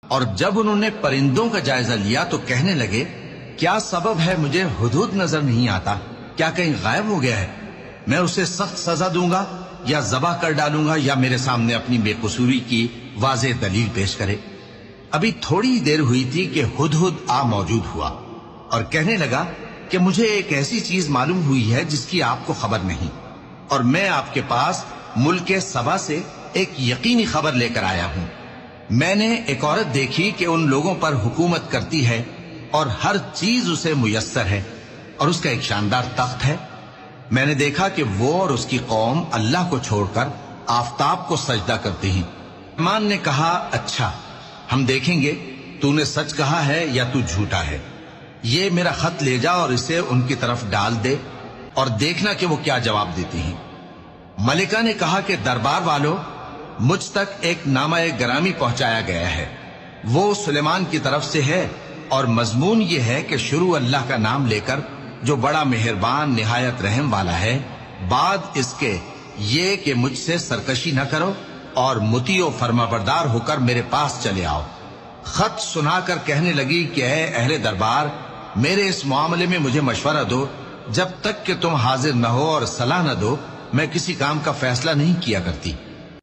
اور جب انہوں نے پرندوں کا جائزہ لیا تو کہنے لگے کیا سبب ہے مجھے ہدہد نظر نہیں آتا؟ کیا کہیں غائب ہو گیا ہے؟ میں اسے سخت سزا دوں گا یا ذبح کر ڈالوں گا یا میرے سامنے اپنی بے قصوری کی واضح دلیل پیش کرے۔ ابھی تھوڑی دیر ہوئی تھی کہ ہدہد آ موجود ہوا اور کہنے لگا کہ مجھے ایک ایسی چیز معلوم ہوئی ہے جس کی آپ کو خبر نہیں، اور میں آپ کے پاس ملک سبا سے ایک یقینی خبر لے کر آیا ہوں۔ میں نے ایک عورت دیکھی کہ ان لوگوں پر حکومت کرتی ہے اور ہر چیز اسے میسر ہے، اور اس کا ایک شاندار تخت ہے۔ میں نے دیکھا کہ وہ اور اس کی قوم اللہ کو چھوڑ کر آفتاب کو سجدہ کرتی ہیں۔ سلیمان نے کہا اچھا، ہم دیکھیں گے تو نے سچ کہا ہے یا تو جھوٹا ہے۔ یہ میرا خط لے جا اور اسے ان کی طرف ڈال دے اور دیکھنا کہ وہ کیا جواب دیتی ہیں۔ ملکہ نے کہا کہ دربار والوں، مجھ تک ایک نامہ گرامی پہنچایا گیا ہے، وہ سلیمان کی طرف سے ہے، اور مضمون یہ ہے کہ شروع اللہ کا نام لے کر جو بڑا مہربان نہایت رحم والا ہے، بعد اس کے یہ کہ مجھ سے سرکشی نہ کرو اور مطیع و فرما بردار ہو کر میرے پاس چلے آؤ۔ خط سنا کر کہنے لگی کہ اے اہل دربار، میرے اس معاملے میں مجھے مشورہ دو، جب تک کہ تم حاضر نہ ہو اور صلاح نہ دو میں کسی کام کا فیصلہ نہیں کیا کرتی۔